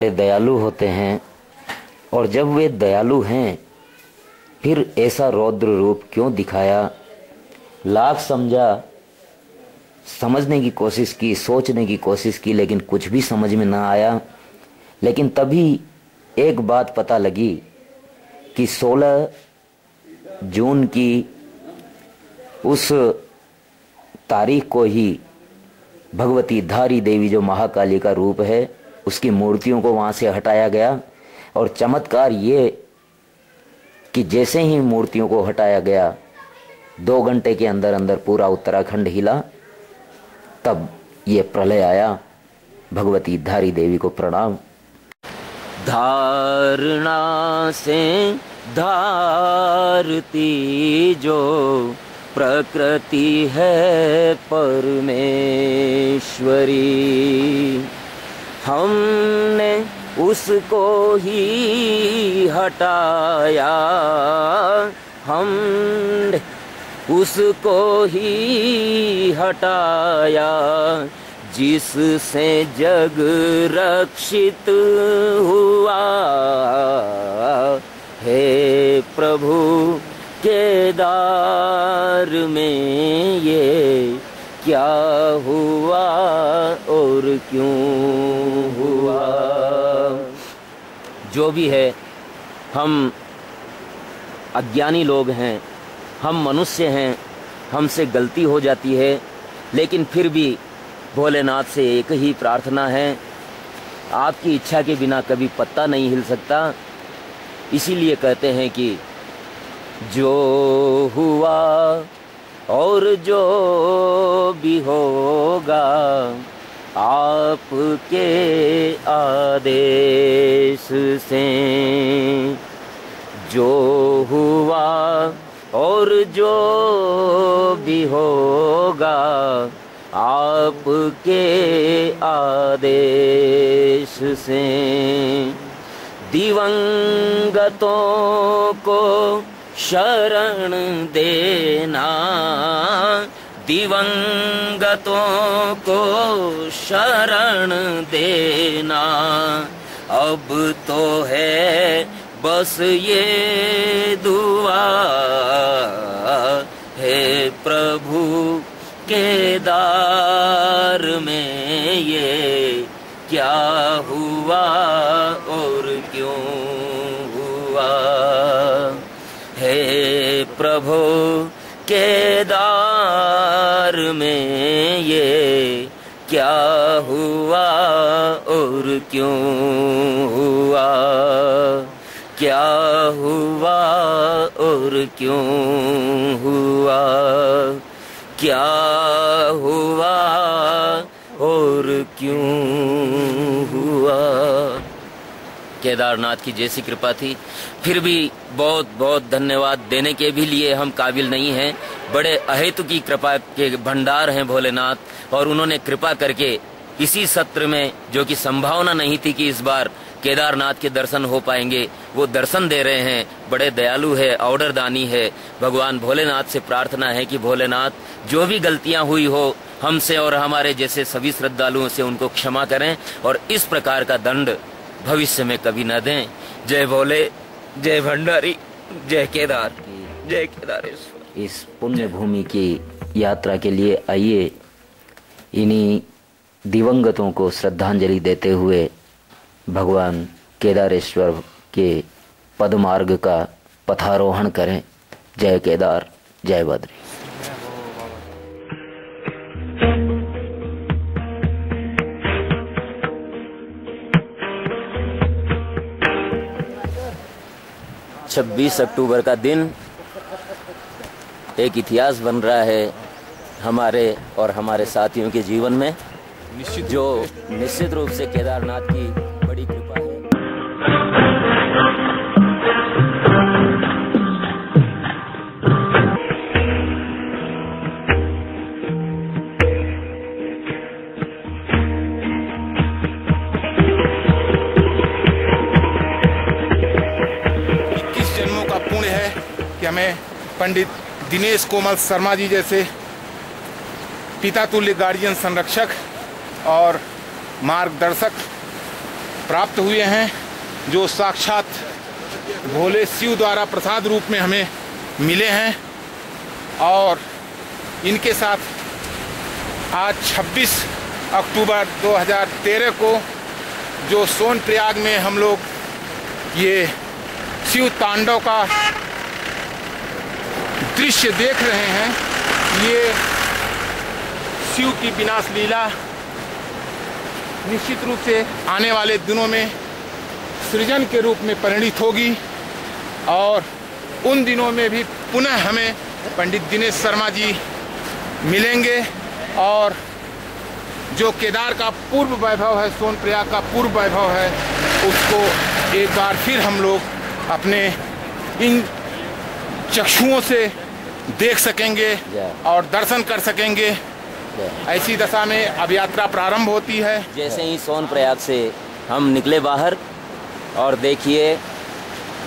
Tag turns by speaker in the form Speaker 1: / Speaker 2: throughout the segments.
Speaker 1: दयालु होते हैं, और जब वे दयालु हैं फिर ऐसा रौद्र रूप क्यों दिखाया। लाख समझा, समझने की कोशिश की, सोचने की कोशिश की, लेकिन कुछ भी समझ में ना आया। लेकिन तभी एक बात पता लगी कि 16 जून की उस तारीख को ही भगवती धारी देवी, जो महाकाली का रूप है, उसकी मूर्तियों को वहां से हटाया गया। और चमत्कार ये कि जैसे ही मूर्तियों को हटाया गया, 2 घंटे के अंदर अंदर पूरा उत्तराखंड हिला। तब ये प्रलय आया। भगवती धारी देवी को प्रणाम। धारणा से धारती जो प्रकृति है परमेश्वरी, हमने उसको ही हटाया, हमने उसको ही हटाया, जिससे जग रक्षित हुआ। हे प्रभु, केदार में ये क्या हुआ और क्यों हुआ। जो भी है, हम अज्ञानी लोग हैं, हम मनुष्य हैं, हमसे गलती हो जाती है, लेकिन फिर भी भोलेनाथ से एक ही प्रार्थना है, आपकी इच्छा के बिना कभी पत्ता नहीं हिल सकता। इसीलिए कहते हैं कि जो हुआ और जो भी होगा, आपके आदेश से। जो हुआ और जो भी होगा, आपके आदेश से। दिवंगतों को शरण देना, दिवंगतों को शरण देना, अब तो है बस ये दुआ। हे प्रभु, केदार में ये क्या हुआ और क्यों हुआ। हे प्रभु, केदार में ये क्या हुआ और क्यों हुआ। क्या हुआ और क्यों हुआ। क्या हुआ और क्यों हुआ। केदारनाथ की जैसी कृपा थी। फिर भी बहुत बहुत धन्यवाद देने के भी लिए हम काबिल नहीं हैं। बड़े अहेतु की कृपा के भंडार हैं भोलेनाथ, और उन्होंने कृपा करके इसी सत्र में, जो कि संभावना नहीं थी कि इस बार केदारनाथ के दर्शन हो पाएंगे, वो दर्शन दे रहे हैं। बड़े दयालु है, ऑर्डर दानी है। भगवान भोलेनाथ से प्रार्थना है कि भोलेनाथ, जो भी गलतियां हुई हो हमसे और हमारे जैसे सभी श्रद्धालुओं से, उनको क्षमा करें और इस प्रकार का दंड भविष्य में कभी न दें। जय भोले, जय भंडारी, जय केदार, जय केदारेश्वर। इस पुण्य भूमि की यात्रा के लिए आइए, इन्हीं दिवंगतों को श्रद्धांजलि देते हुए भगवान केदारेश्वर के पदमार्ग का पथारोहण करें। जय केदार, जय बद्री। छब्बीस अक्टूबर का दिन एक इतिहास बन रहा है हमारे और हमारे साथियों के जीवन में, जो निश्चित रूप से केदारनाथ की बड़ी कृपा है।
Speaker 2: 21 जन्मों का पुण्य है कि हमें पंडित दिनेश कोमल शर्मा जी जैसे पिता तुल्य गार्जियन, संरक्षक और मार्गदर्शक प्राप्त हुए हैं, जो साक्षात भोले शिव द्वारा प्रसाद रूप में हमें मिले हैं। और इनके साथ आज 26 अक्टूबर 2013 को जो सोनप्रयाग में हम लोग ये शिव तांडव का दृश्य देख रहे हैं, ये शिव की विनाश लीला निश्चित रूप से आने वाले दिनों में सृजन के रूप में परिणित होगी। और उन दिनों में भी पुनः हमें पंडित दिनेश शर्मा जी मिलेंगे और जो केदार का पूर्व वैभव है, सोनप्रयाग का पूर्व वैभव है, उसको एक बार फिर हम लोग अपने इन चक्षुओं से देख सकेंगे और दर्शन कर सकेंगे। ऐसी दशा में अब यात्रा प्रारंभ होती है।
Speaker 1: जैसे ही सोनप्रयाग से हम निकले बाहर, और देखिए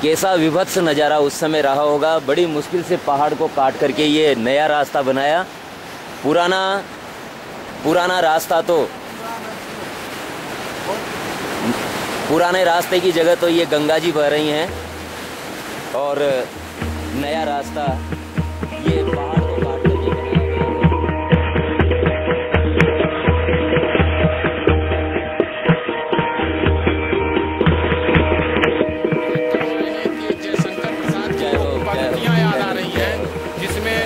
Speaker 1: कैसा विभत्स नज़ारा उस समय रहा होगा। बड़ी मुश्किल से पहाड़ को काट करके ये नया रास्ता बनाया। पुराना रास्ता तो पुराने रास्ते की जगह तो ये गंगा जी बह रही हैं, और नया रास्ता ये पहाड़ को काट करके
Speaker 2: याद आ रही है, जिसमें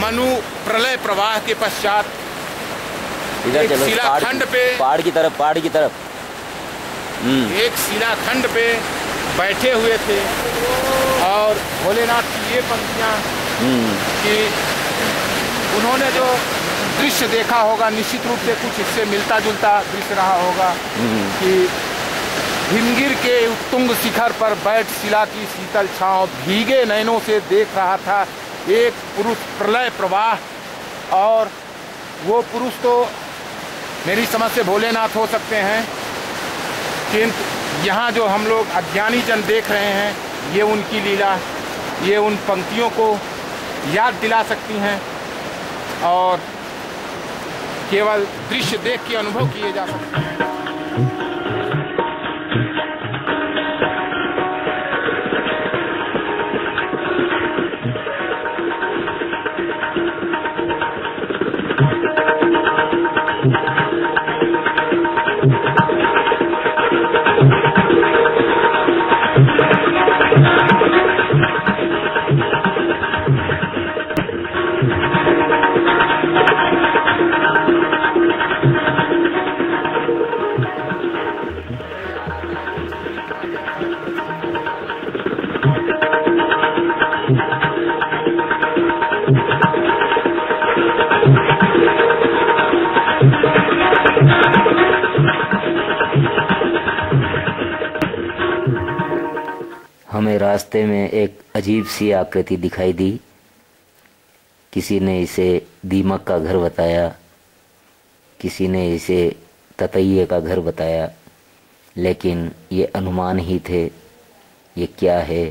Speaker 2: मनु प्रलय प्रवाह के पश्चात
Speaker 1: इधर चलो
Speaker 2: शिलाखंड पे
Speaker 1: पहाड़ की तरफ
Speaker 2: एक शिलाखंड पे बैठे हुए थे और भोलेनाथ की ये पंक्तियाँ कि उन्होंने जो दृश्य देखा होगा, निश्चित रूप से कुछ इससे मिलता जुलता दृश्य रहा होगा कि हिमगिर के उत्तुंग शिखर पर बैठ शिला की शीतल छांव भीगे नयनों से देख रहा था एक पुरुष प्रलय प्रवाह। और वो पुरुष तो मेरी समझ से भोलेनाथ हो सकते हैं, किंतु यहाँ जो हम लोग अज्ञानी जन देख रहे हैं, ये उनकी लीला, ये उन पंक्तियों को याद दिला सकती हैं और केवल दृश्य देख के अनुभव किए जा सकते हैं।
Speaker 1: हमें रास्ते में एक अजीब सी आकृति दिखाई दी। किसी ने इसे दीमक का घर बताया, किसी ने इसे ततैये का घर बताया, लेकिन ये अनुमान ही थे। ये क्या है,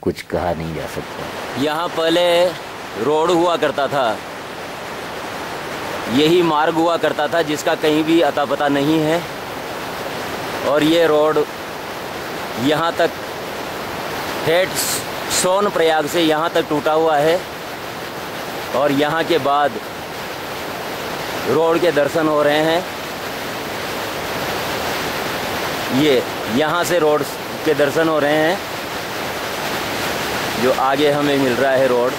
Speaker 1: कुछ कहा नहीं जा सकता। यहाँ पहले रोड हुआ करता था, यही मार्ग हुआ करता था जिसका कहीं भी अता पता नहीं है। और ये रोड यहाँ तक हेठ सोनप्रयाग से यहाँ तक टूटा हुआ है, और यहाँ के बाद रोड के दर्शन हो रहे हैं। ये यहाँ से रोड के दर्शन हो रहे हैं, जो आगे हमें मिल रहा है रोड,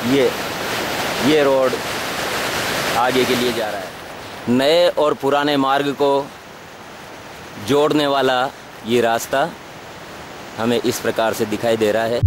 Speaker 1: ये रोड आगे के लिए जा रहा है। नए और पुराने मार्ग को जोड़ने वाला ये रास्ता हमें इस प्रकार से दिखाई दे रहा है।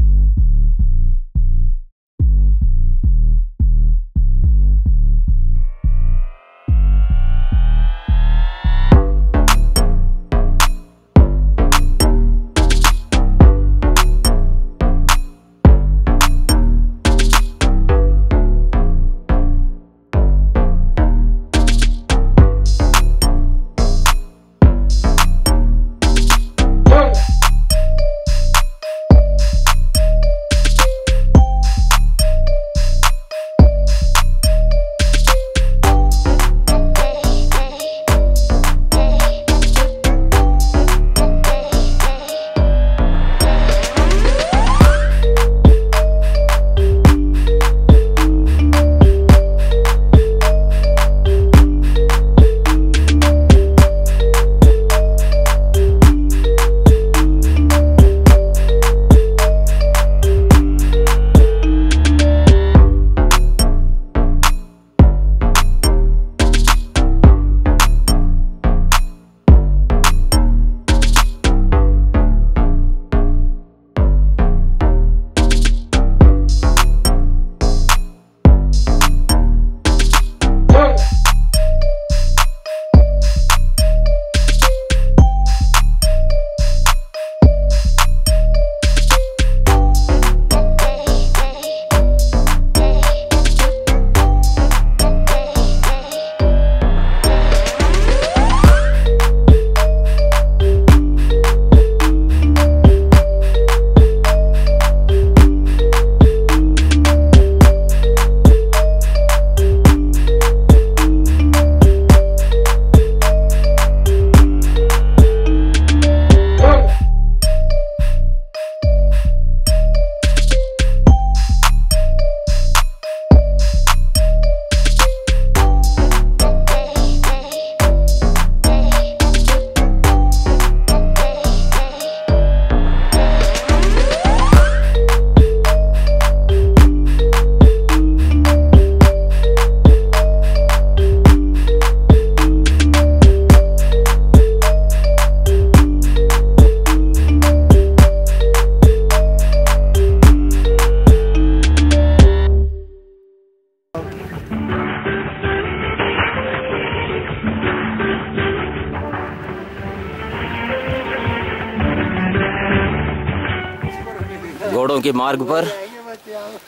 Speaker 1: घोड़ों के मार्ग पर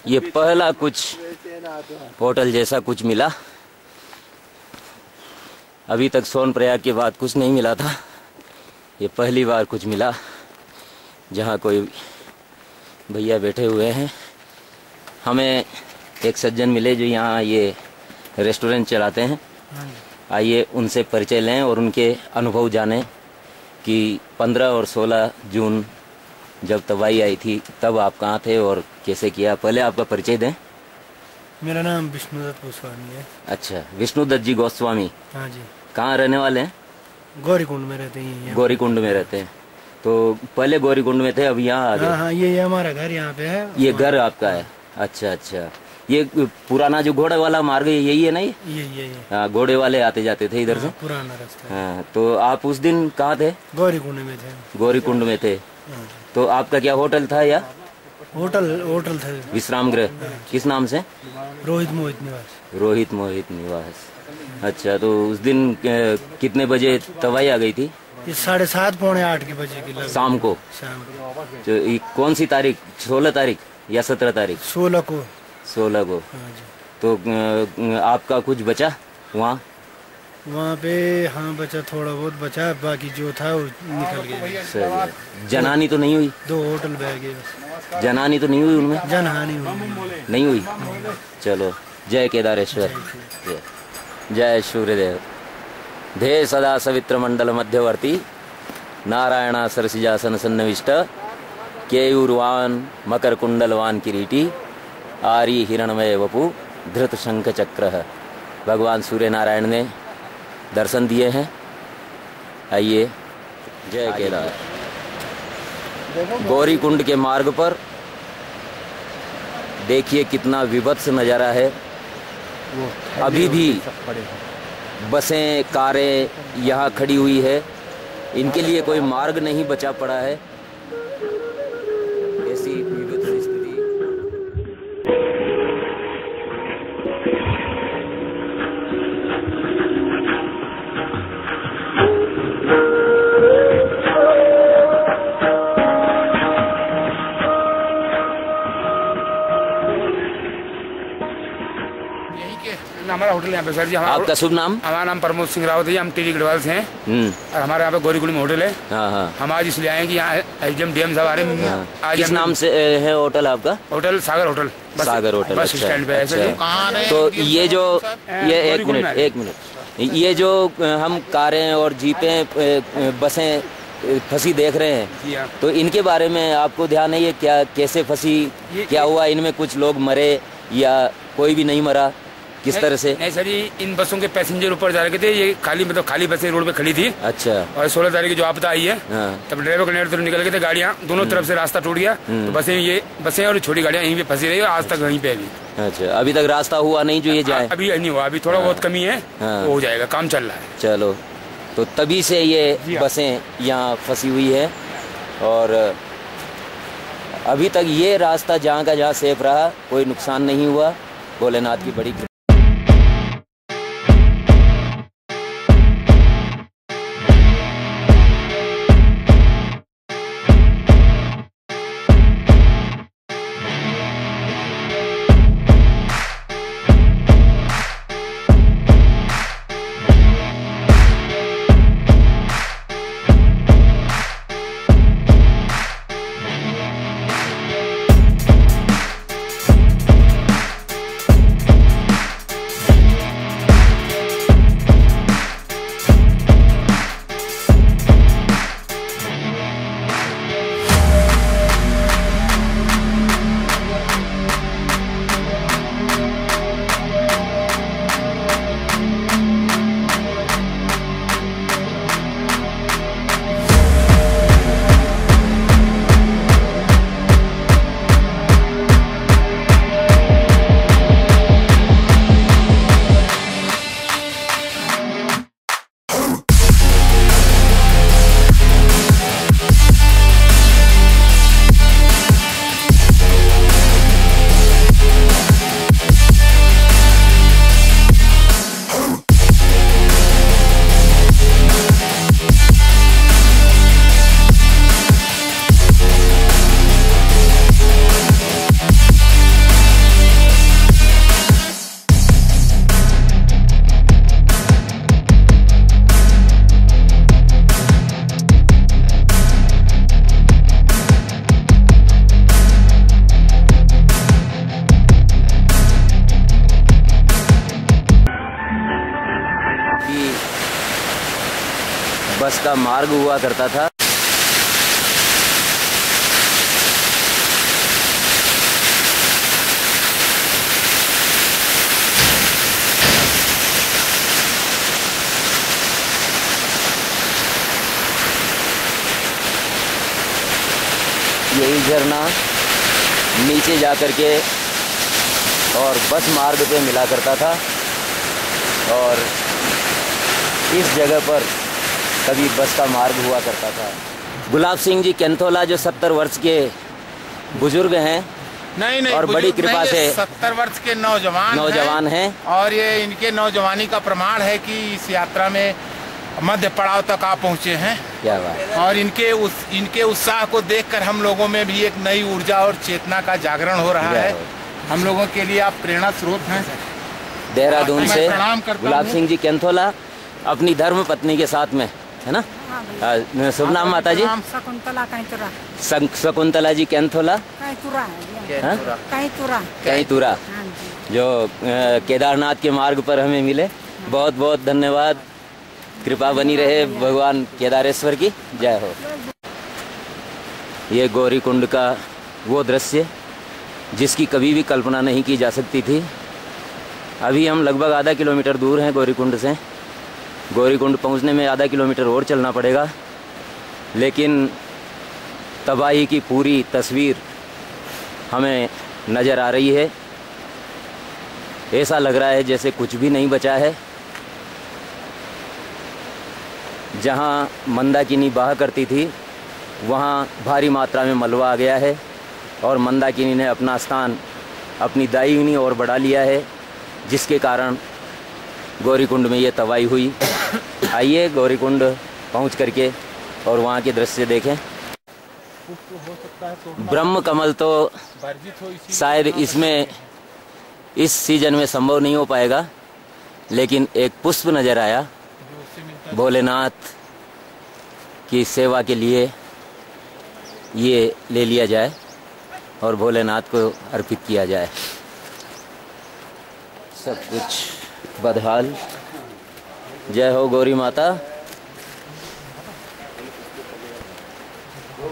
Speaker 1: ये पहला कुछ होटल जैसा कुछ मिला। अभी तक सोनप्रयाग के बाद कुछ नहीं मिला था, ये पहली बार कुछ मिला जहाँ कोई भैया बैठे हुए हैं। हमें एक सज्जन मिले जो यहाँ ये रेस्टोरेंट चलाते हैं। आइए उनसे परिचय लें और उनके अनुभव जानें कि 15 और 16 जून जब तबाही आई थी तब आप कहाँ थे और कैसे किया। पहले आपका परिचय दें।
Speaker 3: मेरा नाम विष्णुदत्त गोस्वामी है।
Speaker 1: अच्छा, विष्णुदत्त जी गोस्वामी।
Speaker 3: हाँ जी।
Speaker 1: कहाँ रहने वाले हैं?
Speaker 3: गौरीकुंड में रहते हैं।
Speaker 1: गौरीकुंड में रहते हैं। तो पहले गौरीकुंड में थे, अब यहाँ आ गए।
Speaker 3: हाँ, ये हमारा घर यहाँ पे है।
Speaker 1: ये घर आपका है? अच्छा अच्छा। ये पुराना जो घोड़े वाला मार्ग है यही है ना?
Speaker 3: ये
Speaker 1: हाँ, घोड़े वाले आते जाते थे इधर से।
Speaker 3: पुराना रास्ता।
Speaker 1: हाँ, तो आप उस दिन कहाँ थे?
Speaker 3: गौरीकुंड में थे।
Speaker 1: गौरीकुंड में थे। तो आपका क्या होटल था या
Speaker 3: होटल था?
Speaker 1: विश्राम गृह। किस नाम से?
Speaker 3: रोहित मोहित निवास।
Speaker 1: रोहित मोहित निवास। अच्छा, तो उस दिन कितने बजे तबाही आ गई थी?
Speaker 3: ये 7:30 पौने 8 के बजे की
Speaker 1: शाम को। तो ये कौन सी तारीख? 16 तारीख या 17 तारीख?
Speaker 3: 16 को।
Speaker 1: 16 को। तो आपका कुछ बचा वहाँ
Speaker 3: पे? हाँ, बचा, थोड़ा बहुत बचा, बाकी जो था वो निकल गया।
Speaker 1: जनहानि तो नहीं हुई?
Speaker 3: 2 होटल बह गए।
Speaker 1: जनहानि तो नहीं हुई उनमें?
Speaker 3: जनहानि
Speaker 1: नहीं हुई। चलो, जय केदारेश्वर, जय सूर्यदेव। धे सदा सवित्र मंडल मध्यवर्ती नारायण सरसिजासन सन्नविष्ट केयूरवान मकर कुंडलवान किरीटी आरी हिरणमय वपु धृत शंख चक्र। भगवान सूर्य नारायण ने दर्शन दिए हैं। आइए, जय केदार। गौरीकुंड के मार्ग पर देखिए कितना विभत्स नज़ारा है। अभी भी बसें कारें यहाँ खड़ी हुई है, इनके लिए कोई मार्ग नहीं बचा पड़ा है। ऐसी विभत्स स्थिति।
Speaker 2: हमारा होटल यहाँ पे सर जी।
Speaker 1: आपका शुभ नाम?
Speaker 2: हमारा नाम प्रमोद सिंह रावत है। हम टीवी गढ़वाल से हैं और हमारे यहाँ पे गौरीकुंड में होटल है।
Speaker 1: हाँ।
Speaker 2: हम आज इसलिए आए कि यहाँ एसडीएम डीएम साहब आ रहे हैं। आज
Speaker 1: किस नाम से है होटल आपका?
Speaker 2: होटल सागर होटल।
Speaker 1: सागर होटल।
Speaker 2: बस स्टैंड पे।
Speaker 1: अच्छा। तो ये जो एक मिनट ये जो हम कारें और जीपें बसें फंसी देख रहे हैं, तो इनके बारे में आपको ध्यान है? ये क्या कैसे फंसी, क्या हुआ? इनमें कुछ लोग मरे या कोई भी नहीं मरा? किस तरह से?
Speaker 2: नहीं सर जी, इन बसों के पैसेंजर ऊपर जा रहे थे। ये खाली बसें रोड पे खड़ी थी।
Speaker 1: अच्छा।
Speaker 2: और 16 तारीख की जो आपदा आई है, तब ड्राइवर कंडक्टर निकल गए थे। गाड़ियाँ दोनों तरफ से रास्ता टूट गया, तो बसें और छोटी गाड़ियाँ यहीं पे फंसी रही और आज तक वहीं पे अभी।
Speaker 1: अच्छा, अभी तक रास्ता हुआ नहीं जो ये जाए?
Speaker 2: अभी नहीं हुआ, अभी थोड़ा बहुत कमी है, वो हो जाएगा, काम चल रहा है।
Speaker 1: चलो, तो तभी से ये बसें यहाँ फंसी हुई है और अभी तक ये रास्ता जहाँ का जहाँ सेफ रहा, कोई नुकसान नहीं हुआ। भोलेनाथ की बड़ी का मार्ग हुआ करता था। यही झरना नीचे जा कर के और बस मार्ग पे मिला करता था और इस जगह पर कभी बस का मार्ग हुआ करता था। गुलाब सिंह जी कैंथोला जो 70 वर्ष के बुजुर्ग हैं,
Speaker 2: नहीं
Speaker 1: और बड़ी कृपा से
Speaker 2: 70 वर्ष के नौजवान
Speaker 1: हैं
Speaker 2: और ये इनके नौजवानी का प्रमाण है कि इस यात्रा में मध्य पड़ाव तक आप पहुँचे हैं।
Speaker 1: क्या बात।
Speaker 2: और इनके उत्साह को देखकर हम लोगों में भी एक नई ऊर्जा और चेतना का जागरण हो रहा है। हम लोगों के लिए आप प्रेरणा स्रोत हैं।
Speaker 1: देहरादून से गुलाब सिंह जी कैंथोला अपनी धर्म पत्नी के साथ में, है ना? शुभ नाम माता जी?
Speaker 4: शकुंतला कैंतुरा।
Speaker 1: शकुंतला जी कैंथोला कैंतुरा जो केदारनाथ के मार्ग पर हमें मिले। बहुत बहुत धन्यवाद। कृपा बनी रहे भगवान केदारेश्वर की जय हो। ये गौरीकुंड का वो दृश्य जिसकी कभी भी कल्पना नहीं की जा सकती थी। अभी हम लगभग आधा किलोमीटर दूर हैं गौरीकुंड से। गौरीकुंड पहुंचने में आधा किलोमीटर और चलना पड़ेगा, लेकिन तबाही की पूरी तस्वीर हमें नज़र आ रही है। ऐसा लग रहा है जैसे कुछ भी नहीं बचा है। जहाँ मंदाकिनी बहा करती थी वहाँ भारी मात्रा में मलबा आ गया है और मंदाकिनी ने अपना स्थान अपनी दाहिनी ओर बढ़ा लिया है, जिसके कारण गौरीकुंड में ये तबाही हुई। आइए गौरीकुंड पहुँच करके और वहाँ के दृश्य देखें। ब्रह्म कमल तो शायद इसमें इस सीजन में संभव नहीं हो पाएगा, लेकिन एक पुष्प नज़र आया भोलेनाथ की सेवा के लिए। ये ले लिया जाए और भोलेनाथ को अर्पित किया जाए। सब कुछ बदहाल। जय हो गौरी माता।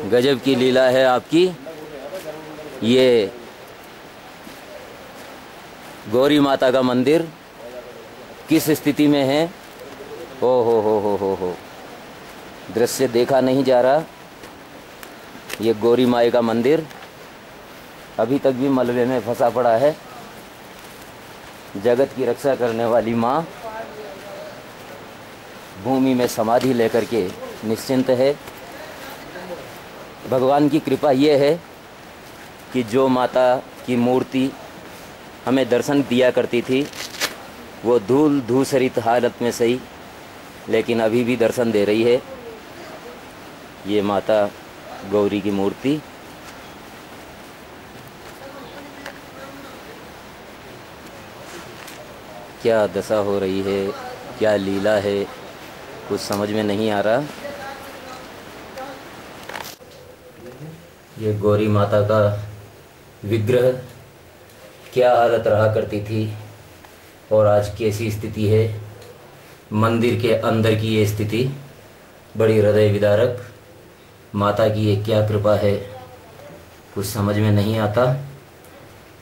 Speaker 1: गजब की लीला है आपकी। ये गौरी माता का मंदिर किस स्थिति में है? हो हो दृश्य देखा नहीं जा रहा। ये गौरी माई का मंदिर अभी तक भी मलबे में फंसा पड़ा है। जगत की रक्षा करने वाली माँ भूमि में समाधि लेकर के निश्चिंत है। भगवान की कृपा ये है कि जो माता की मूर्ति हमें दर्शन दिया करती थी वो धूल धूसरित हालत में सही, लेकिन अभी भी दर्शन दे रही है। ये माता गौरी की मूर्ति। क्या दशा हो रही है, क्या लीला है, कुछ समझ में नहीं आ रहा। ये गौरी माता का विग्रह क्या हालत रहा करती थी और आज कैसी स्थिति है। मंदिर के अंदर की ये स्थिति बड़ी हृदय विदारक। माता की ये क्या कृपा है, कुछ समझ में नहीं आता,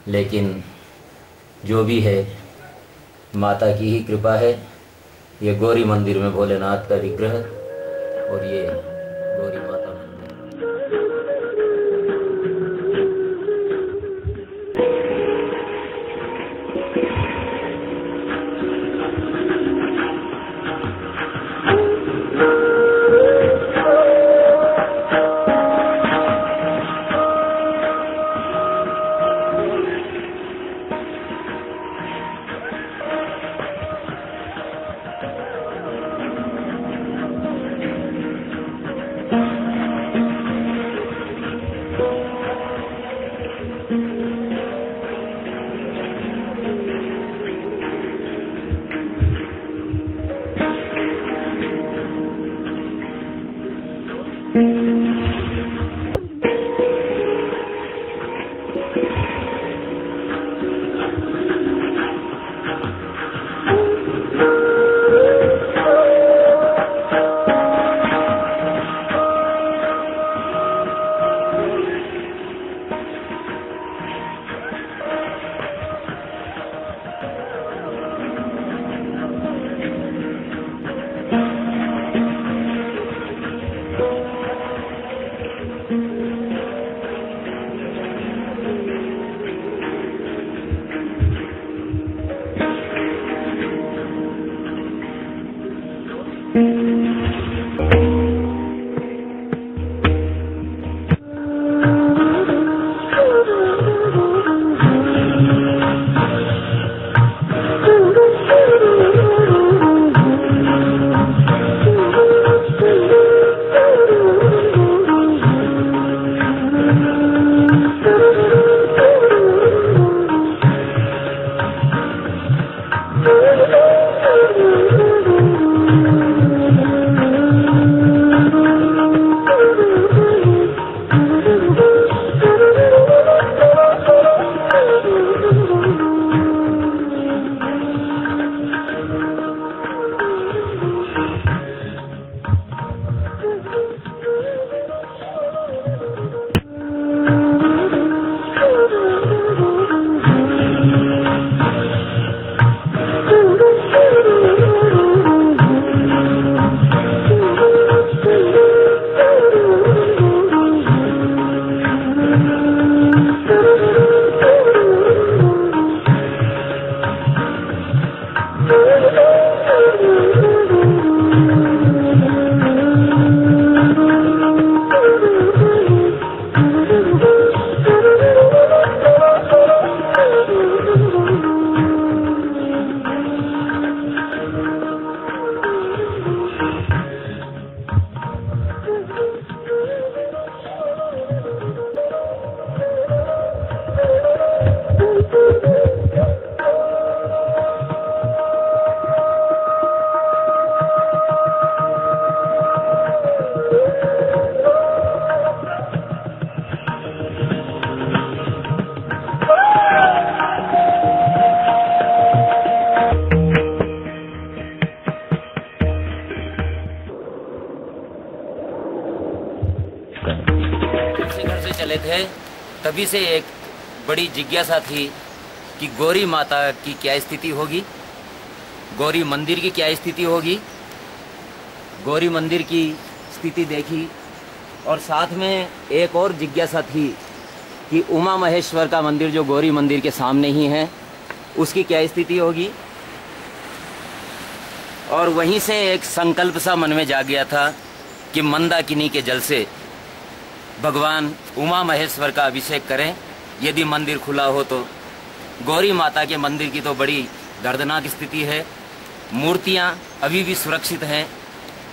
Speaker 1: लेकिन जो भी है माता की ही कृपा है। ये गौरी मंदिर में भोलेनाथ का विग्रह और ये गौरी माता मंदिर। चले थे तभी से एक बड़ी जिज्ञासा थी कि गौरी माता की क्या स्थिति होगी, गौरी मंदिर की क्या स्थिति होगी। गौरी मंदिर की स्थिति देखी और साथ में एक और जिज्ञासा थी कि उमा महेश्वर का मंदिर जो गौरी मंदिर के सामने ही है उसकी क्या स्थिति होगी। और वहीं से एक संकल्प सा मन में जा गया था कि मंदाकिनी के जल से भगवान उमा महेश्वर का अभिषेक करें यदि मंदिर खुला हो तो। गौरी माता के मंदिर की तो बड़ी दर्दनाक स्थिति है, मूर्तियां अभी भी सुरक्षित हैं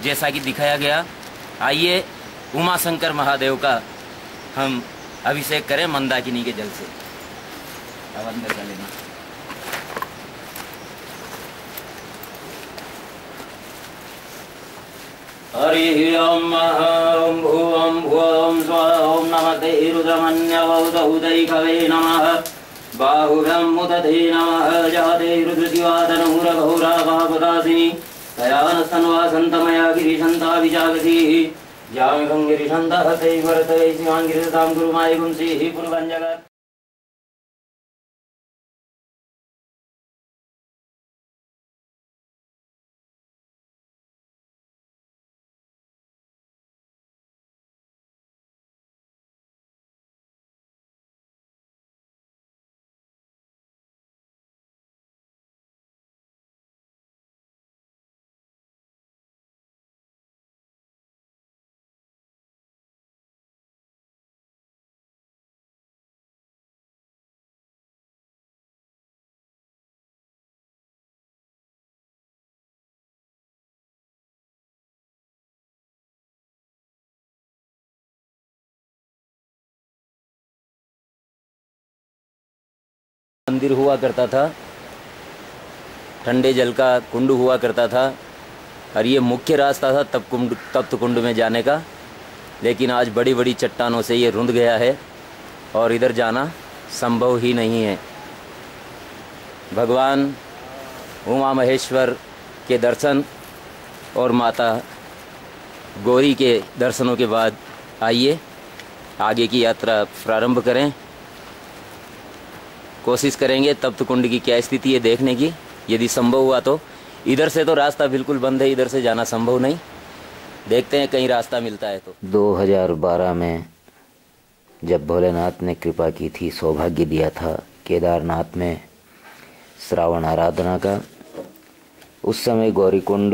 Speaker 1: जैसा कि दिखाया गया। आइए उमा शंकर महादेव का हम अभिषेक करें मंदाकिनी के जल से। अब अंदर का लेना। हरि ओम ओम भुवं भुवं स्वः ओम नमस्ते रुद्रमन्यवौदौदैकवे नमः बाहुभ्यं मुदते नमः जहते रुद्रसिंहासनमुरघोराभावदासिनी तयानस्तन्वासन्तमया गिरिशन्ता विजागसीः यामिकं गिरिशन्तः तैवरतै शिवां गिरिशतां गुरुमाय गुंसीः पुनर्वञ्जगत्। मंदिर हुआ करता था, ठंडे जल का कुंड हुआ करता था और ये मुख्य रास्ता था तप्त कुंड में जाने का। लेकिन आज बड़ी बड़ी चट्टानों से ये रुंध गया है और इधर जाना संभव ही नहीं है। भगवान उमा महेश्वर के दर्शन और माता गौरी के दर्शनों के बाद आइए आगे की यात्रा प्रारंभ करें। कोशिश करेंगे तप्त कुंड की क्या स्थिति है देखने की, यदि संभव हुआ तो। इधर से तो रास्ता बिल्कुल बंद है, इधर से जाना संभव नहीं। देखते हैं कहीं रास्ता मिलता है तो।
Speaker 4: 2012 में जब भोलेनाथ ने कृपा की थी, सौभाग्य दिया था केदारनाथ में श्रावण आराधना का, उस समय गौरीकुंड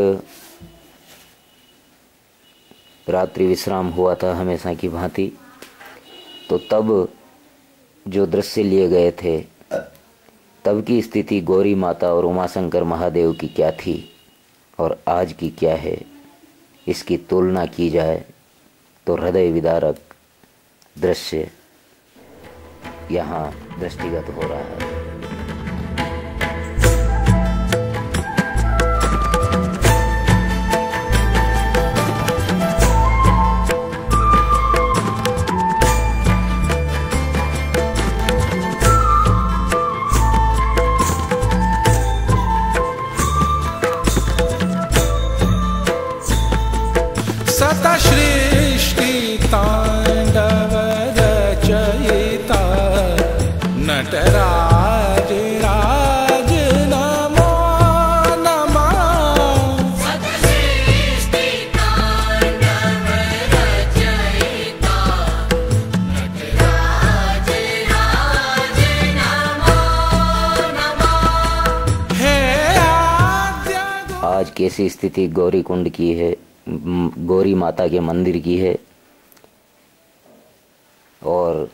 Speaker 4: रात्रि विश्राम हुआ था हमेशा की भांति। तो तब जो दृश्य लिए गए थे, तब की स्थिति गौरी माता और उमाशंकर महादेव की क्या थी और आज की क्या है, इसकी तुलना की जाए तो हृदय विदारक दृश्य यहाँ दृष्टिगत हो रहा है।
Speaker 2: सृष्टि तांडव रचयिता नटराज राज नमो नमः। सृष्टि तांडव रचयिता नटराज राज नमो नमः। हे आद्य।
Speaker 4: आज कैसी स्थिति गौरी कुंड की है, गौरी माता के मंदिर की है, और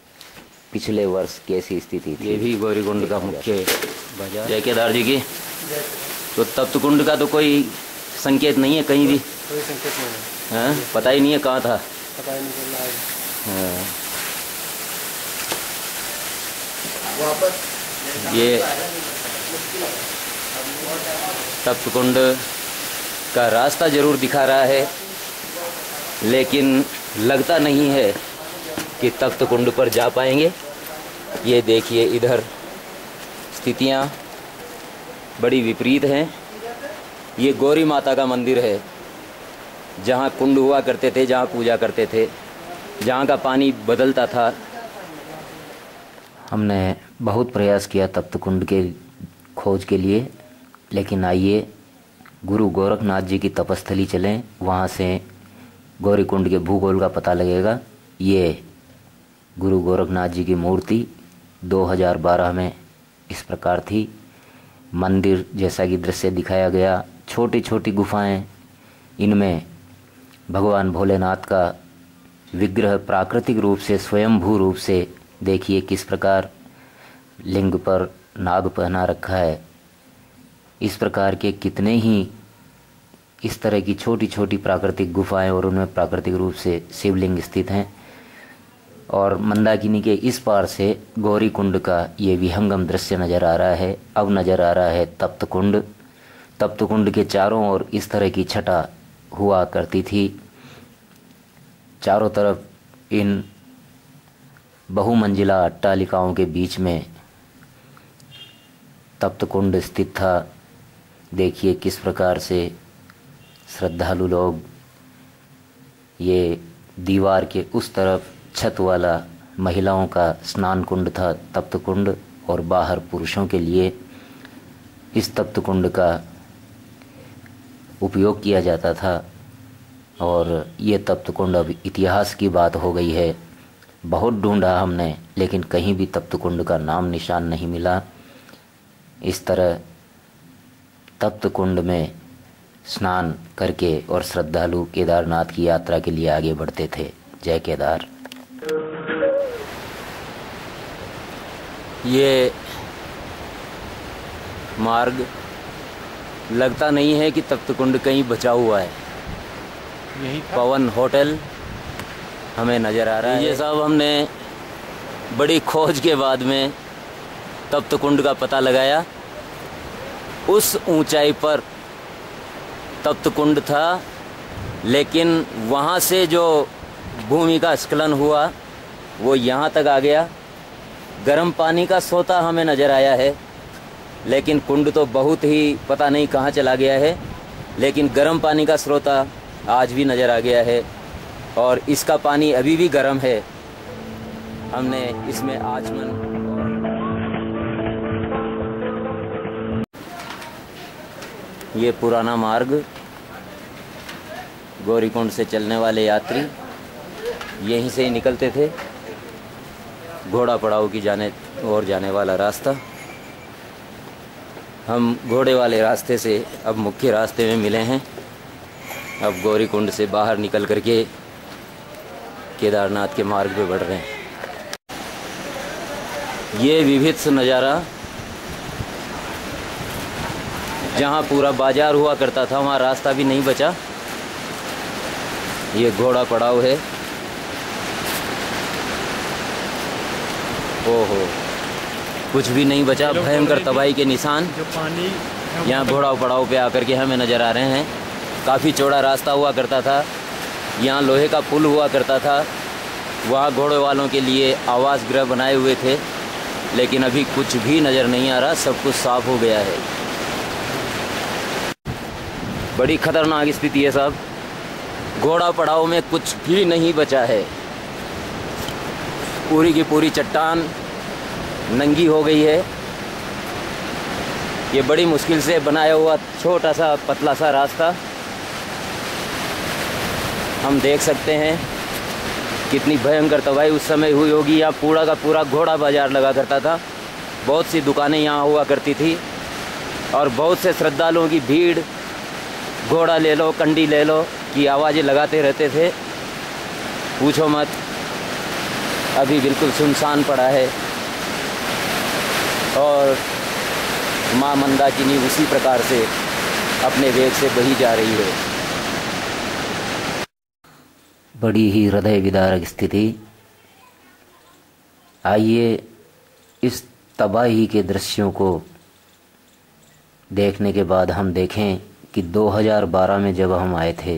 Speaker 4: पिछले वर्ष कैसी स्थिति थी।
Speaker 1: ये भी गौरीकुंड का मुख्य बाजार। जय केदार जी की। तो तप्त कुंड का तो कोई संकेत नहीं है कहीं भी,
Speaker 3: कोई संकेत नहीं है।
Speaker 1: हाँ, पता ही नहीं है कहाँ था।
Speaker 3: पता ही नहीं चल रहा है।
Speaker 1: हाँ। ये तप्त कुंड का रास्ता जरूर दिखा रहा है, लेकिन लगता नहीं है कि तप्त कुंड पर जा पाएंगे। ये देखिए इधर स्थितियाँ बड़ी विपरीत हैं। ये गौरी माता का मंदिर है, जहाँ कुंड हुआ करते थे, जहाँ पूजा करते थे, जहाँ का पानी बदलता था
Speaker 4: हमने बहुत प्रयास किया तप्त कुंड के खोज के लिए, लेकिन आइए गुरु गोरखनाथ जी की तपस्थली चलें, वहाँ से गौरी कुंड के भूगोल का पता लगेगा। ये गुरु गोरखनाथ जी की मूर्ति 2012 में इस प्रकार थी। मंदिर जैसा कि दृश्य दिखाया गया, छोटी छोटी गुफाएं, इनमें भगवान भोलेनाथ का विग्रह प्राकृतिक रूप से स्वयंभू रूप से देखिए किस प्रकार लिंग पर नाग पहना रखा है। इस प्रकार के कितने ही इस तरह की छोटी छोटी प्राकृतिक गुफाएं और उनमें प्राकृतिक रूप से शिवलिंग स्थित हैं। और मंदाकिनी के इस पार से गौरी कुंड का ये विहंगम दृश्य नज़र आ रहा है। अब नज़र आ रहा है तप्त कुंड। तप्त कुंड के चारों ओर इस तरह की छटा हुआ करती थी। चारों तरफ इन बहुमंजिला अट्टालिकाओं के बीच में तप्त कुंड स्थित था। देखिए किस प्रकार से श्रद्धालु लोग, ये दीवार के उस तरफ छत वाला महिलाओं का स्नान कुंड था तप्त कुंड, और बाहर पुरुषों के लिए इस तप्त कुंड का उपयोग किया जाता था। और ये तप्त कुंड अब इतिहास की बात हो गई है। बहुत ढूंढा हमने, लेकिन कहीं भी तप्त कुंड का नाम निशान नहीं मिला। इस तरह तप्त कुंड में स्नान करके और श्रद्धालु केदारनाथ की यात्रा के लिए आगे बढ़ते थे। जय केदार।
Speaker 1: ये मार्ग लगता नहीं है कि तप्त कुंड कहीं बचा हुआ है।
Speaker 2: यही था।
Speaker 1: पवन होटल हमें नज़र आ रहा है। ये सब हमने बड़ी खोज के बाद में तप्त कुंड का पता लगाया। उस ऊंचाई पर तप्त कुंड था, लेकिन वहाँ से जो भूमि का स्खलन हुआ वो यहाँ तक आ गया। गर्म पानी का सोता हमें नज़र आया है, लेकिन कुंड तो बहुत ही पता नहीं कहाँ चला गया है। लेकिन गर्म पानी का स्रोता आज भी नज़र आ गया है, और इसका पानी अभी भी गर्म है। हमने इसमें आचमन ये पुराना मार्ग, गौरीकुंड से चलने वाले यात्री यहीं से ही निकलते थे। घोड़ा पड़ाव की जाने वाला रास्ता। हम घोड़े वाले रास्ते से अब मुख्य रास्ते में मिले हैं। अब गौरीकुंड से बाहर निकल करके केदारनाथ के मार्ग पे बढ़ रहे हैं। ये विभिन्न नज़ारा, जहाँ पूरा बाजार हुआ करता था वहाँ रास्ता भी नहीं बचा। ये घोड़ा पड़ाव है। ओहो, कुछ भी नहीं बचा। भयंकर तबाही के निशान
Speaker 3: जो पानी
Speaker 1: यहाँ घोड़ा पड़ाव पे आकर के हमें नज़र आ रहे हैं। काफ़ी चौड़ा रास्ता हुआ करता था। यहाँ लोहे का पुल हुआ करता था। वहाँ घोड़े वालों के लिए आवास गृह बनाए हुए थे, लेकिन अभी कुछ भी नज़र नहीं आ रहा। सब कुछ साफ हो गया है। बड़ी खतरनाक स्थिति है साहब। घोड़ा पड़ाव में कुछ भी नहीं बचा है। पूरी की पूरी चट्टान नंगी हो गई है। ये बड़ी मुश्किल से बनाया हुआ छोटा सा पतला सा रास्ता हम देख सकते हैं। कितनी भयंकर तबाही उस समय हुई होगी। यहाँ पूरा का पूरा घोड़ा बाजार लगा करता था। बहुत सी दुकानें यहाँ हुआ करती थी, और बहुत से श्रद्धालुओं की भीड़ घोड़ा ले लो, कंडी ले लो की आवाज़ें लगाते रहते थे। पूछो मत, अभी बिल्कुल सुनसान पड़ा है। और माँ मंदाकिनी उसी प्रकार से अपने वेग से बही जा रही है।
Speaker 4: बड़ी ही हृदय विदारक स्थिति। आइए इस तबाही के दृश्यों को देखने के बाद हम देखें कि 2012 में जब हम आए थे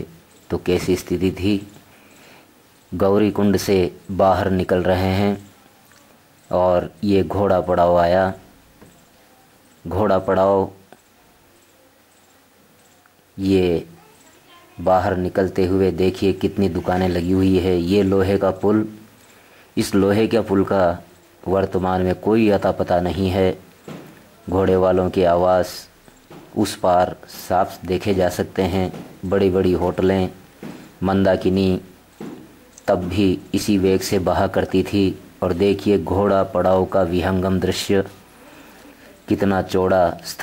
Speaker 4: तो कैसी स्थिति थी। गौरी कुंड से बाहर निकल रहे हैं और ये घोड़ा पड़ाव आया। घोड़ा पड़ाव ये बाहर निकलते हुए देखिए कितनी दुकानें लगी हुई है। ये लोहे का पुल, इस लोहे के पुल का वर्तमान में कोई अता पता नहीं है। घोड़े वालों के आवास उस पार साफ देखे जा सकते हैं। बड़ी बड़ी होटलें, मंदाकिनी तब भी इसी वेग से बहा करती थी। और देखिए घोड़ा पड़ाव का विहंगम दृश्य, कितना चौड़ा स्थान